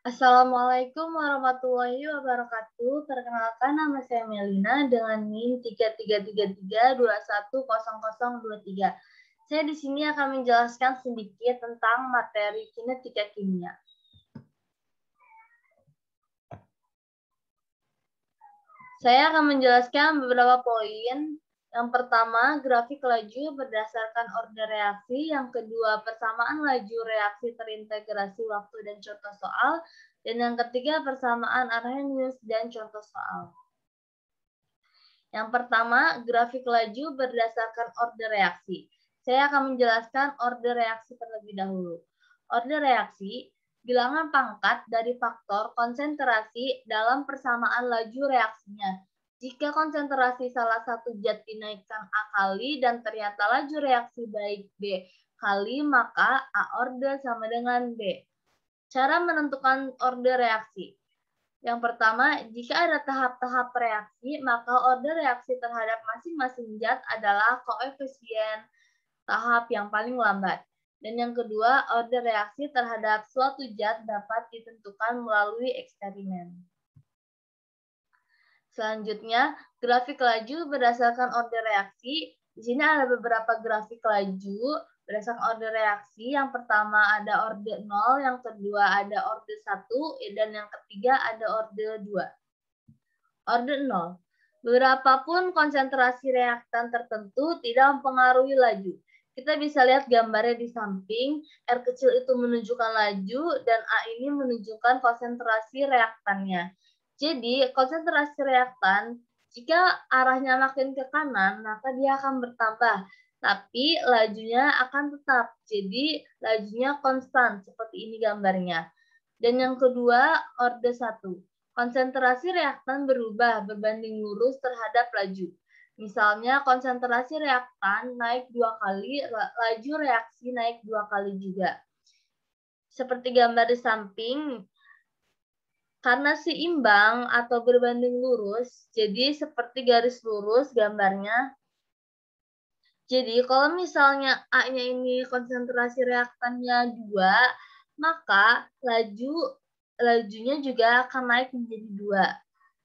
Assalamualaikum warahmatullahi wabarakatuh. Perkenalkan nama saya Melina dengan NIM 3333210023. Saya di sini akan menjelaskan sedikit tentang materi kinetika kimia. Saya akan menjelaskan beberapa poin. Yang pertama, grafik laju berdasarkan order reaksi. Yang kedua, persamaan laju reaksi terintegrasi waktu dan contoh soal. Dan yang ketiga, persamaan Arrhenius dan contoh soal. Yang pertama, grafik laju berdasarkan order reaksi. Saya akan menjelaskan order reaksi terlebih dahulu. Order reaksi, bilangan pangkat dari faktor konsentrasi dalam persamaan laju reaksinya. Jika konsentrasi salah satu zat dinaikkan A kali dan ternyata laju reaksi baik B kali, maka A order sama dengan B. Cara menentukan order reaksi. Yang pertama, jika ada tahap-tahap reaksi, maka order reaksi terhadap masing-masing zat adalah koefisien tahap yang paling lambat. Dan yang kedua, order reaksi terhadap suatu zat dapat ditentukan melalui eksperimen. Selanjutnya, grafik laju berdasarkan order reaksi. Di sini ada beberapa grafik laju berdasarkan order reaksi. Yang pertama ada order 0, yang kedua ada order 1, dan yang ketiga ada order 2. Order 0. Berapapun konsentrasi reaktan tertentu tidak mempengaruhi laju. Kita bisa lihat gambarnya di samping. R kecil itu menunjukkan laju dan A ini menunjukkan konsentrasi reaktannya. Jadi, konsentrasi reaktan, jika arahnya makin ke kanan, maka dia akan bertambah. Tapi lajunya akan tetap. Jadi, lajunya konstan, seperti ini gambarnya. Dan yang kedua, order 1. Konsentrasi reaktan berubah berbanding lurus terhadap laju. Misalnya, konsentrasi reaktan naik 2 kali, laju reaksi naik 2 kali juga. Seperti gambar di samping, karena seimbang atau berbanding lurus, jadi seperti garis lurus gambarnya. Jadi kalau misalnya A-nya ini konsentrasi reaktannya 2, maka lajunya juga akan naik menjadi 2.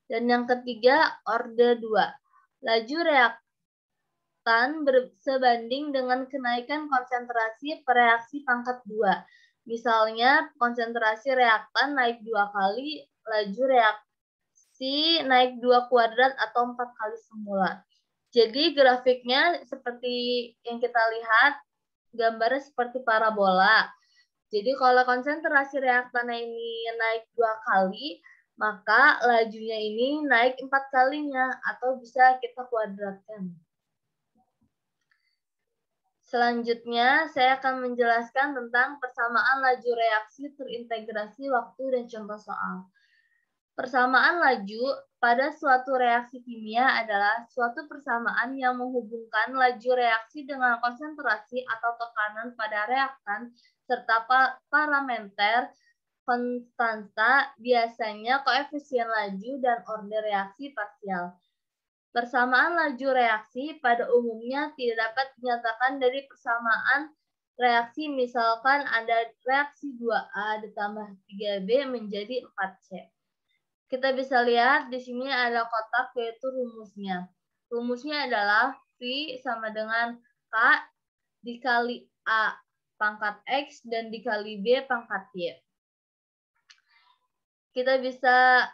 Dan yang ketiga, order 2. Laju reaktan sebanding dengan kenaikan konsentrasi reaksi pangkat 2. Misalnya, konsentrasi reaktan naik 2 kali, laju reaksi naik 2 kuadrat atau 4 kali semula. Jadi grafiknya seperti yang kita lihat, gambarnya seperti parabola. Jadi kalau konsentrasi reaktannya ini naik 2 kali, maka lajunya ini naik 4 kalinya, atau bisa kita kuadratkan. Selanjutnya, saya akan menjelaskan tentang persamaan laju reaksi terintegrasi waktu dan contoh soal. Persamaan laju pada suatu reaksi kimia adalah suatu persamaan yang menghubungkan laju reaksi dengan konsentrasi atau tekanan pada reaktan serta parameter konstanta, biasanya koefisien laju dan order reaksi parsial. Persamaan laju reaksi pada umumnya tidak dapat dinyatakan dari persamaan reaksi, misalkan ada reaksi 2A ditambah 3B menjadi 4C. Kita bisa lihat di sini ada kotak, yaitu rumusnya. Rumusnya adalah V sama dengan K dikali A pangkat X dan dikali B pangkat Y. Kita bisa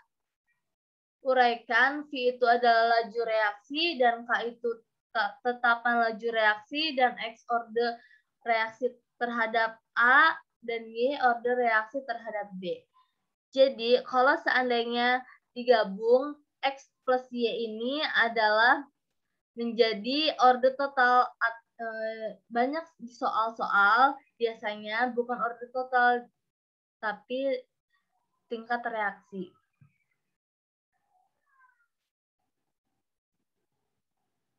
uraikan, V itu adalah laju reaksi dan K itu tetapan laju reaksi dan X order reaksi terhadap A dan Y order reaksi terhadap B. Jadi kalau seandainya digabung, X plus Y ini adalah menjadi order total. Banyak di soal-soal biasanya bukan order total, tapi tingkat reaksi.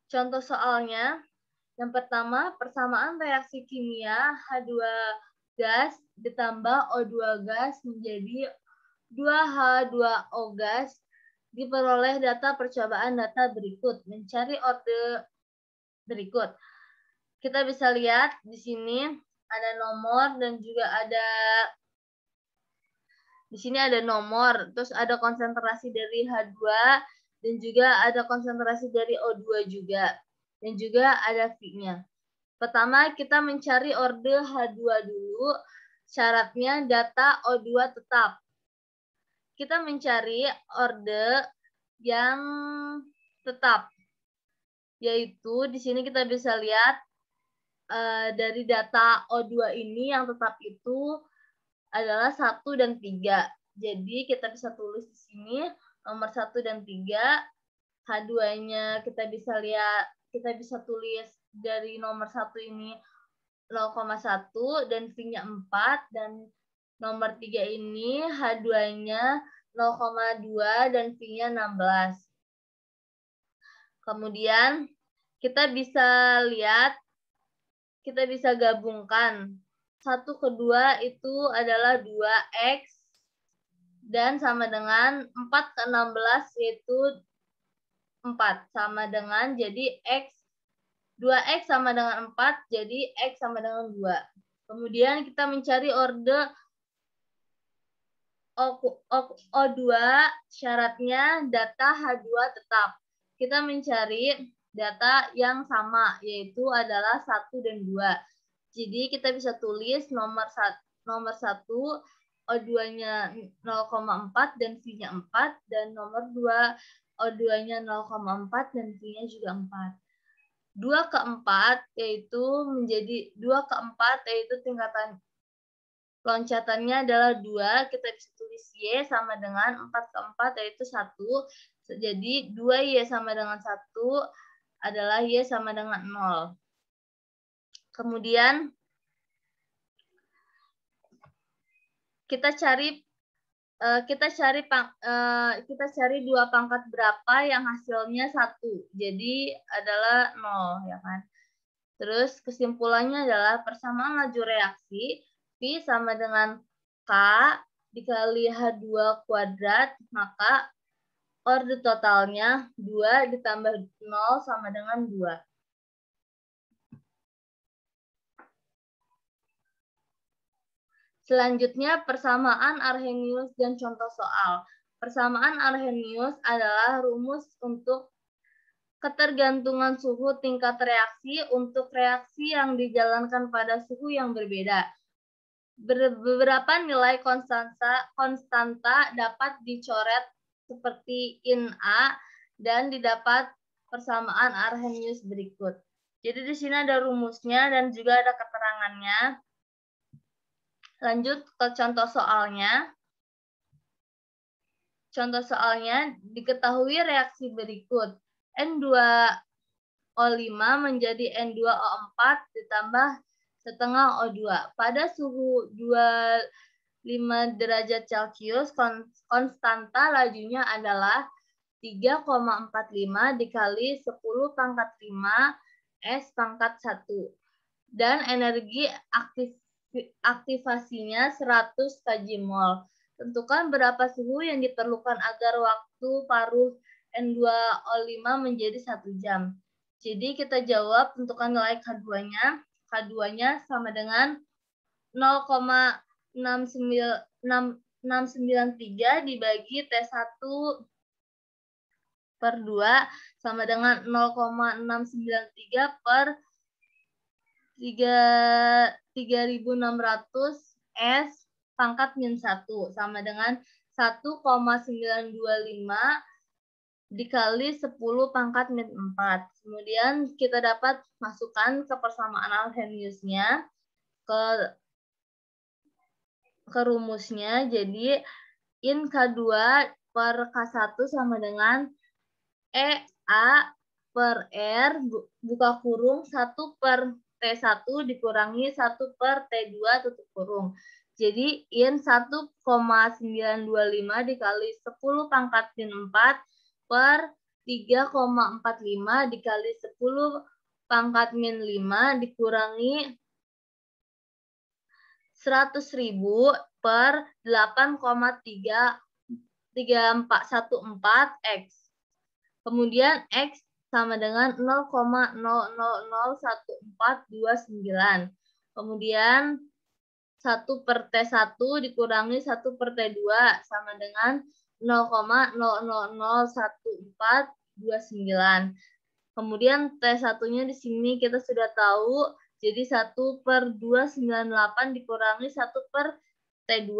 Contoh soalnya, yang pertama, persamaan reaksi kimia H2 gas ditambah O2 gas menjadi 2H2O gas diperoleh data percobaan data berikut. Mencari order berikut. Kita bisa lihat di sini ada nomor dan juga ada Di sini ada nomor, terus ada konsentrasi dari H2, dan juga ada konsentrasi dari O2 juga. Dan juga ada V-nya. Pertama, kita mencari orde H2 dulu. Syaratnya data O2 tetap. Kita mencari orde yang tetap. Yaitu di sini kita bisa lihat dari data O2 ini yang tetap itu adalah 1 dan 3. Jadi kita bisa tulis di sini nomor 1 dan 3. H2-nya kita bisa lihat, kita bisa tulis dari nomor 1 ini 0,1 dan V-nya 4, dan nomor 3 ini H2-nya 0,2 dan V-nya 16. Kemudian kita bisa lihat, kita bisa gabungkan. 1 ke 2 itu adalah 2X dan sama dengan 4 ke 16 yaitu 4. Sama dengan, jadi 2X sama dengan 4, jadi X sama dengan 2. Kemudian kita mencari orde O2, syaratnya data H2 tetap. Kita mencari data yang sama, yaitu adalah 1 dan 2. Jadi kita bisa tulis nomor 1 O2-nya 0,4 dan V-nya 4, dan nomor 2 O2-nya 0,4 dan V-nya juga 4. 2 ke 4 yaitu menjadi 2 ke 4 yaitu tingkatan loncatannya adalah 2. Kita bisa tulis Y sama dengan 4 ke 4 yaitu 1. Jadi 2Y sama dengan 1 adalah Y sama dengan 0. Kemudian kita cari 2 pangkat berapa yang hasilnya 1. Jadi adalah 0, ya kan? Terus kesimpulannya adalah persamaan laju reaksi V sama dengan K dikali H2 kuadrat, maka orde totalnya 2 ditambah 0 sama dengan 2. Selanjutnya, persamaan Arrhenius dan contoh soal. Persamaan Arrhenius adalah rumus untuk ketergantungan suhu tingkat reaksi untuk reaksi yang dijalankan pada suhu yang berbeda. Beberapa nilai konstanta dapat dicoret seperti in A dan didapat persamaan Arrhenius berikut. Jadi di sini ada rumusnya dan juga ada keterangannya. Lanjut ke contoh soalnya. Contoh soalnya, diketahui reaksi berikut. N2O5 menjadi N2O4 ditambah setengah O2. Pada suhu 25 derajat Celcius, konstanta lajunya adalah 3,45 dikali 10 pangkat 5 S pangkat 1. Dan energi aktivasinya 100 kJ/mol. Tentukan berapa suhu yang diperlukan agar waktu paruh N2O5 menjadi 1 jam. Jadi kita jawab, tentukan nilai K2-nya. K2-nya sama dengan 0,693 dibagi T1 per 2 sama dengan 0,693 per 3.600 S pangkat min 1 sama dengan 1,925 dikali 10 pangkat min 4. Kemudian kita dapat masukkan ke persamaan Arrhenius-nya ke rumusnya. Jadi in K2 per K1 sama dengan EA per R buka kurung 1 per T1 dikurangi 1 per T2 tutup kurung. Jadi in 1,925 dikali 10 pangkat min 4 per 3,45 dikali 10 pangkat min 5 dikurangi 100.000 per 8,3414 X. Kemudian X sama dengan 0,0001429. Kemudian 1 per T1 dikurangi 1 per T2 sama dengan 0,00011429. Kemudian T1-nya di sini kita sudah tahu, jadi 1 per 298 dikurangi 1 per T2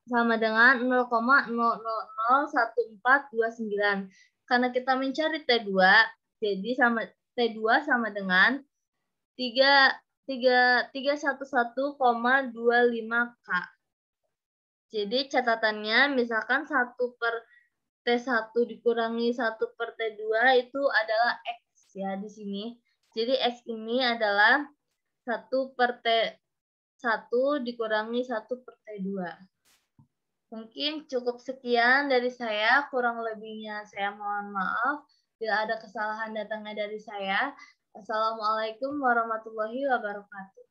sama dengan 0,00011429. Karena kita mencari T2, jadi T2 sama dengan 311,25K. Jadi catatannya misalkan 1 per T1 dikurangi 1 per T2 itu adalah X ya di sini. Jadi X ini adalah 1 per T1 dikurangi 1 per T2. Mungkin cukup sekian dari saya, kurang lebihnya saya mohon maaf. Bila ada kesalahan datangnya dari saya. Assalamualaikum warahmatullahi wabarakatuh.